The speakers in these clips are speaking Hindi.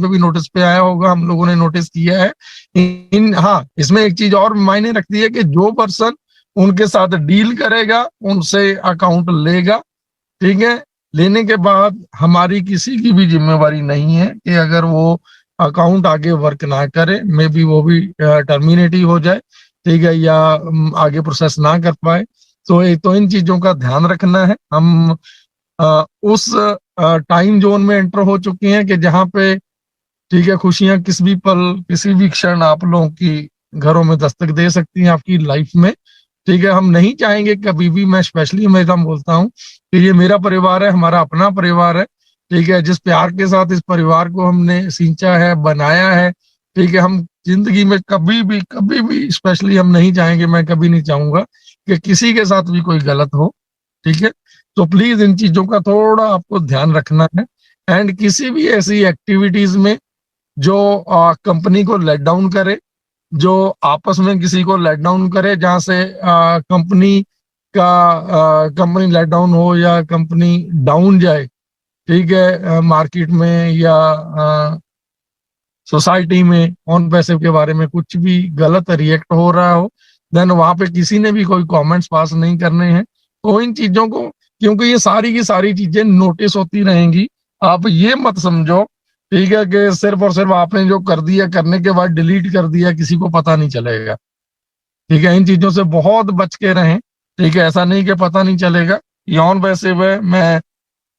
पे भी नोटिस पे आया होगा, हम लोगों ने नोटिस किया है। हाँ, इसमें एक चीज और मायने रखती है कि जो पर्सन उनके साथ डील करेगा उनसे अकाउंट लेगा, ठीक है। लेने के बाद हमारी किसी की भी जिम्मेवारी नहीं है कि अगर वो अकाउंट आगे वर्क ना करे, मे बी वो भी टर्मिनेट ही हो जाए, ठीक है, या आगे प्रोसेस ना कर पाए। तो इन चीजों का ध्यान रखना है। हम उस टाइम जोन में एंटर हो चुके हैं कि जहां पे, ठीक है, खुशियां किस भी पल, किसी भी क्षण आप लोगों की घरों में दस्तक दे सकती हैं आपकी लाइफ में, ठीक है। हम नहीं चाहेंगे कभी भी, मैं स्पेशली हमेशा बोलता हूँ कि ये मेरा परिवार है, हमारा अपना परिवार है, ठीक है। जिस प्यार के साथ इस परिवार को हमने सींचा है, बनाया है, ठीक है, हम जिंदगी में कभी भी स्पेशली हम नहीं चाहेंगे, मैं कभी नहीं चाहूंगा कि किसी के साथ भी कोई गलत हो, ठीक है। तो प्लीज इन चीजों का थोड़ा आपको ध्यान रखना है। एंड किसी भी ऐसी एक्टिविटीज में जो कंपनी को लेट डाउन करे, जो आपस में किसी को लेट डाउन करे, जहां से कंपनी लेट डाउन हो या कंपनी डाउन जाए, ठीक है, मार्केट में या सोसाइटी में ऑन पैसिव के बारे में कुछ भी गलत रिएक्ट हो रहा हो, देन वहां पे किसी ने भी कोई कमेंट्स पास नहीं करने हैं। तो इन चीजों को, क्योंकि ये सारी की सारी चीजें नोटिस होती रहेंगी, आप ये मत समझो, ठीक है, कि सिर्फ और सिर्फ आपने जो कर दिया, करने के बाद डिलीट कर दिया, किसी को पता नहीं चलेगा, ठीक है। इन चीजों से बहुत बच के रहें, ठीक है। ऐसा नहीं कि पता नहीं चलेगा, ये ऑन पैसिव है, मैं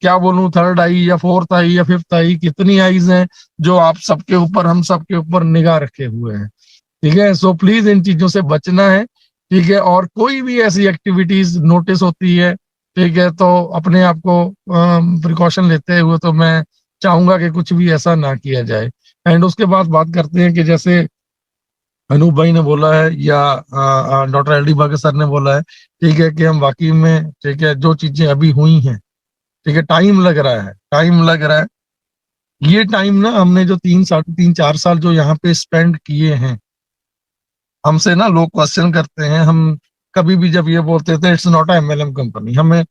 क्या बोलूं, थर्ड आई या फोर्थ आई या फिफ्थ आई, कितनी आईज हैं जो आप सबके ऊपर, हम सबके ऊपर निगाह रखे हुए हैं, ठीक है। सो प्लीज इन चीजों से बचना है, ठीक है। और कोई भी ऐसी एक्टिविटीज नोटिस होती है, ठीक है, तो अपने आप को प्रिकॉशन लेते हुए तो मैं चाहूंगा कि कुछ भी ऐसा ना किया जाए। एंड उसके बाद बात करते हैं कि जैसे अनूप भाई ने बोला है या डॉक्टर एल डी बागे सर ने बोला है, ठीक है, कि हम वाकई में, ठीक है, जो चीजें अभी हुई हैं, ठीक है, टाइम लग रहा है, टाइम लग रहा है। ये टाइम ना, हमने जो 3 साढ़े 3 4 साल जो यहाँ पे स्पेंड किए हैं, हमसे ना लोग क्वेश्चन करते हैं, हम कभी भी जब ये बोलते थे it's not a MLM company, हमें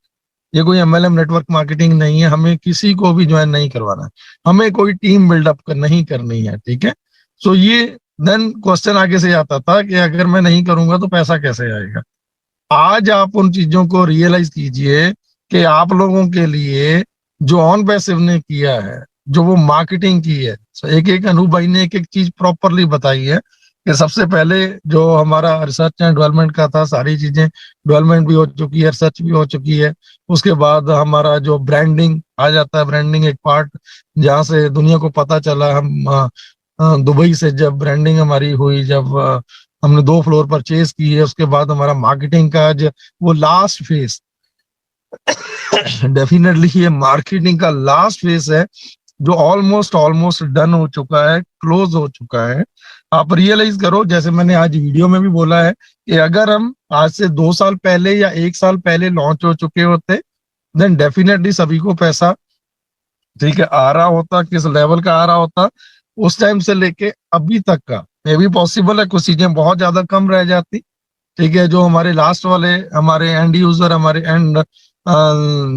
ये कोई एमएलएम नेटवर्क मार्केटिंग नहीं है, हमें किसी को भी ज्वाइन नहीं करवाना है, हमें कोई टीम बिल्डअप नहीं करनी है, ठीक है। सो ये देन क्वेश्चन आगे से आता था कि अगर मैं नहीं करूंगा तो पैसा कैसे आएगा। आज आप उन चीजों को रियलाइज कीजिए कि आप लोगों के लिए जो ऑन पैसिव ने किया है, जो वो मार्केटिंग की है, एक एक अनूप भाई ने एक एक चीज प्रॉपरली बताई है कि सबसे पहले जो हमारा रिसर्च एंड डेवलपमेंट का था, सारी चीजें डेवलपमेंट भी हो चुकी है, रिसर्च भी हो चुकी है। उसके बाद हमारा जो ब्रांडिंग आ जाता है, ब्रांडिंग एक पार्ट जहाँ से दुनिया को पता चला, हम दुबई से जब ब्रांडिंग हमारी हुई, जब हमने 2 फ्लोर परचेज की है, उसके बाद हमारा मार्केटिंग का जो वो लास्ट फेज, डेफिनेटली ये मार्केटिंग का लास्ट फेज है जो ऑलमोस्ट ऑलमोस्ट डन हो चुका है, क्लोज हो चुका है। आप रियलाइज करो, जैसे मैंने आज वीडियो में भी बोला है कि अगर हम आज से 2 साल पहले या 1 साल पहले लॉन्च हो चुके होते, देन डेफिनेटली सभी को पैसा, ठीक है, आ रहा होता, किस लेवल का आ रहा होता, उस टाइम से लेके अभी तक का मे भी पॉसिबल है कुछ चीजें बहुत ज्यादा कम रह जाती, ठीक है। जो हमारे लास्ट वाले, हमारे एंड यूजर, हमारे एंड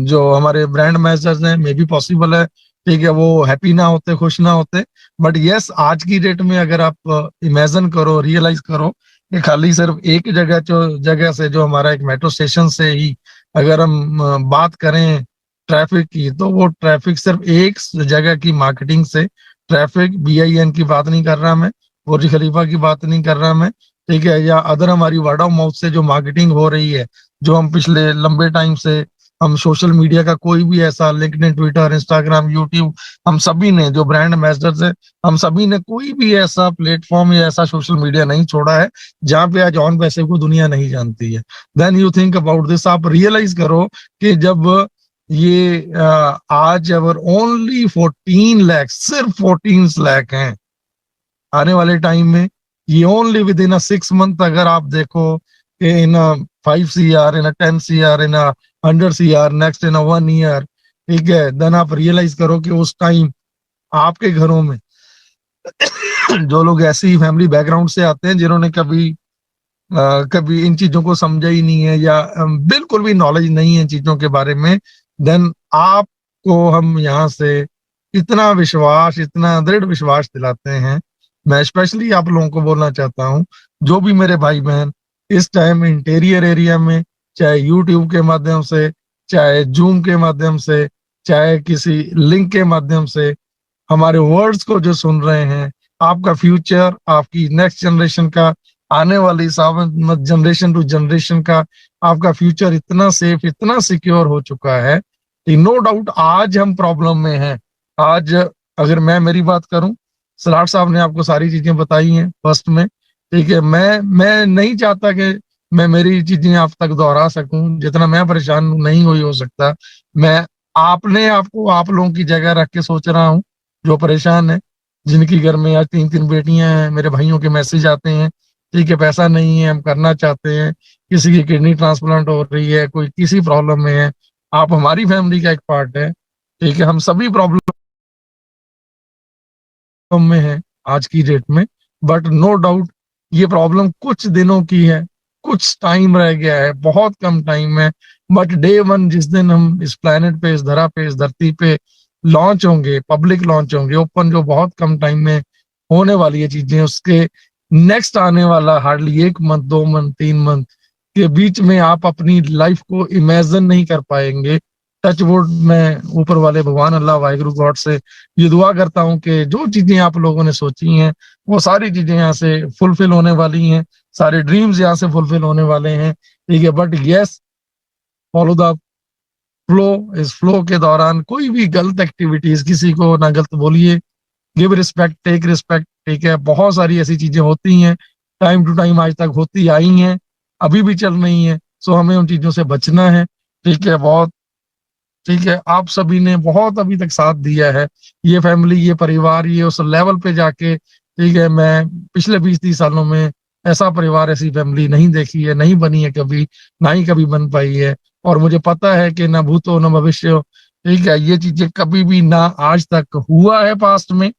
जो हमारे ब्रांड मैनेजर्स हैं, मे भी पॉसिबल है, ठीक है, वो हैप्पी ना होते, खुश ना होते। बट यस, आज की डेट में अगर आप इमेजिन करो, रियलाइज करो कि खाली सिर्फ एक जगह से, जो हमारा एक मेट्रो स्टेशन से ही अगर हम बात करें ट्रैफिक की, तो वो ट्रैफिक सिर्फ एक जगह की मार्केटिंग से, ट्रैफिक BIN की बात नहीं कर रहा मैं, बुर्ज खलीफा की बात नहीं कर रहा मैं, ठीक है, या अदर हमारी वर्ड ऑफ माउथ से जो मार्केटिंग हो रही है, जो हम पिछले लंबे टाइम से हम सोशल मीडिया का कोई भी ऐसा लिंक्डइन, ट्विटर, इंस्टाग्राम, यूट्यूब, हम सभी ने जो ब्रांड एम्बेसडर्स है, हम सभी ने कोई भी ऐसा प्लेटफॉर्म या ऐसा सोशल मीडिया नहीं छोड़ा है जहां पे आज ऑन पैसे को दुनिया नहीं जानती है। Then you think about this, आप रियलाइज करो कि जब ये आज अवर ओनली 14 लाख, सिर्फ 14 लाख हैं, आने वाले टाइम में ये ओनली विद इन 6 मंथ, अगर आप देखो कि इन 5 CR, in 10 CR, in 100 CR, next in 1 year, ठीक है, देन आप रियलाइज करो कि उस टाइम आपके घरों में जो लोग ऐसी फैमिली बैकग्राउंड से आते हैं जिन्होंने कभी इन चीजों को समझा ही नहीं है या बिल्कुल भी नॉलेज नहीं है इन चीजों के बारे में, देन आपको हम यहाँ से इतना विश्वास, इतना दृढ़ विश्वास दिलाते हैं। मैं स्पेशली आप लोगों को बोलना चाहता हूँ, जो भी मेरे भाई बहन इस टाइम इंटीरियर एरिया में, चाहे यूट्यूब के माध्यम से, चाहे जूम के माध्यम से, चाहे किसी लिंक के माध्यम से हमारे वर्ड्स को जो सुन रहे हैं, आपका फ्यूचर, आपकी नेक्स्ट जनरेशन का, आने वाली जनरेशन टू जनरेशन का आपका फ्यूचर इतना सेफ, इतना सिक्योर हो चुका है कि नो डाउट आज हम प्रॉब्लम में हैं। आज अगर मैं मेरी बात करूं, सलार साहब ने आपको सारी चीजें बताई हैं फर्स्ट में, ठीक है। मैं नहीं चाहता कि मैं मेरी चीजें आप तक दोहरा सकूं, जितना मैं परेशान नहीं हुई हो सकता। मैं आपने आपको आप लोगों की जगह रख के सोच रहा हूँ, जो परेशान है, जिनकी घर में आज 3-3 बेटियां हैं। मेरे भाइयों के मैसेज आते हैं, ठीक है, पैसा नहीं है, हम करना चाहते हैं, किसी की किडनी ट्रांसप्लांट हो रही है, कोई किसी प्रॉब्लम में है। आप हमारी फैमिली का एक पार्ट है, ठीक है। हम सभी प्रॉब्लम में है आज की डेट में, बट नो डाउट ये प्रॉब्लम कुछ दिनों की है, कुछ टाइम रह गया है, बहुत कम टाइम है। बट डे वन जिस दिन हम इस प्लेनेट पे, इस धरा पे, इस धरती पे लॉन्च होंगे, पब्लिक लॉन्च होंगे, ओपन, जो बहुत कम टाइम में होने वाली है चीजें, उसके नेक्स्ट आने वाला हार्डली 1 मंथ, 2 मंथ, 3 मंथ के बीच में आप अपनी लाइफ को इमेजिन नहीं कर पाएंगे। टच वुड, मैं ऊपर वाले भगवान अल्लाह वाहिगुरु गॉड से ये दुआ करता हूँ कि जो चीजें आप लोगों ने सोची हैं वो सारी चीजें यहाँ से फुलफिल होने वाली हैं, सारे ड्रीम्स यहाँ से फुलफिल होने वाले हैं, ठीक है। But yes, follow the flow. इस फ्लो के दौरान कोई भी गलत एक्टिविटीज, किसी को ना गलत बोलिए, गिव रिस्पेक्ट, टेक रिस्पेक्ट, ठीक है। बहुत सारी ऐसी चीजें होती हैं, टाइम टू टाइम आज तक होती आई हैं, अभी भी चल रही हैं, सो हमें उन चीजों से बचना है, ठीक है। बहुत ठीक है, आप सभी ने बहुत अभी तक साथ दिया है, ये फैमिली, ये परिवार, ये उस लेवल पे जाके, ठीक है। मैं पिछले 20-30 सालों में ऐसा परिवार, ऐसी फैमिली नहीं देखी है, नहीं बनी है कभी, ना ही कभी बन पाई है। और मुझे पता है कि ना भूतो न भविष्य हो, ठीक है, ये चीजें कभी भी ना आज तक हुआ है पास्ट में,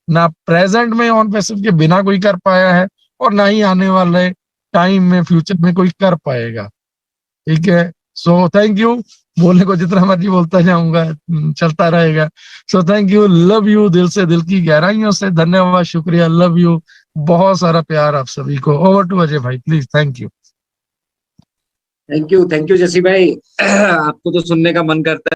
ना प्रेजेंट में ऑन पैसिव के बिना कोई कर पाया है, और ना ही आने वाले टाइम में, फ्यूचर में कोई कर पाएगा, ठीक है। So thank you. बोलने को जितना मर्जी बोलता जाऊंगा, चलता रहेगा। So thank you, love you, दिल से, दिल की गहराइयों से धन्यवाद, शुक्रिया, लव यू, बहुत सारा प्यार आप सभी को। ओवर टू अजय भाई, please. Thank you. Thank you जसी भाई। आपको तो सुनने का मन करता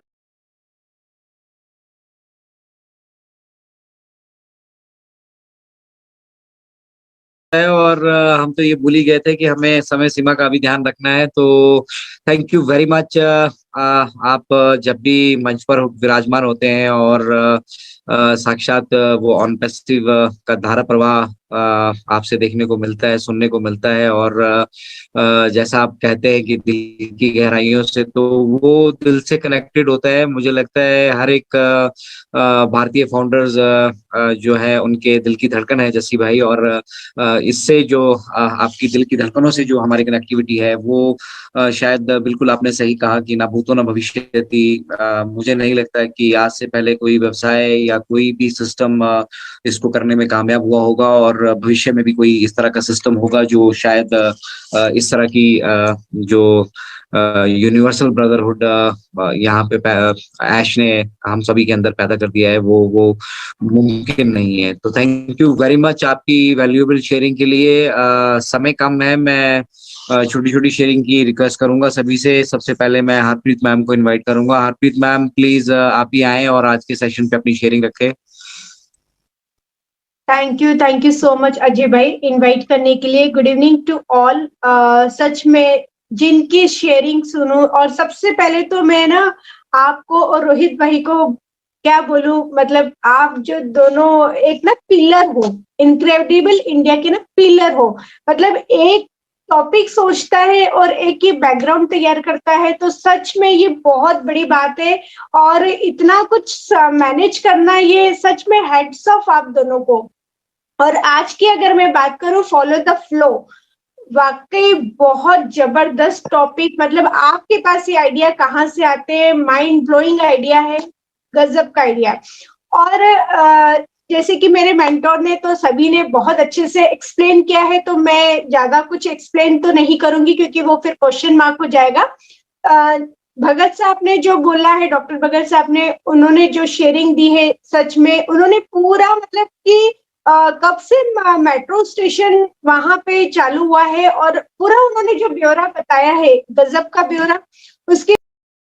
है, और हम तो ये भूल ही गए थे कि हमें समय सीमा का भी ध्यान रखना है। तो थैंक यू वेरी मच। आप जब भी मंच पर विराजमान होते हैं और साक्षात वो ऑन पैसिव का धारा प्रवाह आपसे देखने को मिलता है, सुनने को मिलता है, और जैसा आप कहते हैं कि दिल की गहराइयों से, तो वो दिल से कनेक्टेड होता है। मुझे लगता है हर एक भारतीय फाउंडर्स जो है उनके दिल की धड़कन है जस्सी भाई, और इससे जो आपकी दिल की धड़कनों से जो हमारी कनेक्टिविटी है वो शायद बिल्कुल आपने सही कहा कि ना भूतो ना भविष्यति। मुझे नहीं लगता कि आज से पहले कोई व्यवसाय या कोई भी सिस्टम इसको करने में कामयाब हुआ होगा, और भविष्य में भी कोई इस तरह का सिस्टम होगा जो शायद इस तरह की जो यूनिवर्सल ब्रदरहुड यहाँ पे ऐश ने हम सभी के अंदर पैदा कर दिया है, वो मुमकिन नहीं है। तो थैंक यू वेरी मच आपकी वैल्यूएबल शेयरिंग के लिए। समय कम है, मैं छोटी छोटी शेयरिंग की रिक्वेस्ट करूंगा सभी से। सबसे पहले मैं हरप्रीत मैम को इनवाइट करूंगा। हरप्रीत मैम प्लीज आप ही आए और आज के सेशन पे अपनी शेयरिंग रखें। Thank you so much Ajay भाई इनवाइट करने के लिए। Good evening to all. सच में जिनकी शेयरिंग सुनो, और सबसे पहले तो मैं ना आपको और रोहित भाई को क्या बोलूं, मतलब आप जो दोनों एक ना पिलर हो, इनक्रेडिबल इंडिया के ना पिलर हो। मतलब एक टॉपिक सोचता है और एक ही बैकग्राउंड तैयार करता है, तो सच में ये बहुत बड़ी बात है। और इतना कुछ मैनेज करना, ये सच में हेड्स ऑफ आप दोनों को। और आज की अगर मैं बात करूं, फॉलो द फ्लो, वाकई बहुत जबरदस्त टॉपिक। मतलब आपके पास ये आइडिया कहाँ से आते हैं, माइंड ब्लोइंग आइडिया है, गजब का आइडिया। और जैसे कि मेरे मेंटोर ने तो सभी ने बहुत अच्छे से एक्सप्लेन किया है, तो मैं ज्यादा कुछ एक्सप्लेन तो नहीं करूंगी क्योंकि वो फिर क्वेश्चन मार्क हो जाएगा। भगत साहब ने जो बोला है, डॉक्टर भगत साहब ने, उन्होंने जो शेयरिंग दी है, सच में उन्होंने पूरा मतलब कि कब से मेट्रो स्टेशन वहां पे चालू हुआ है और पूरा उन्होंने जो ब्यौरा बताया है, गजब का ब्यौरा, उसके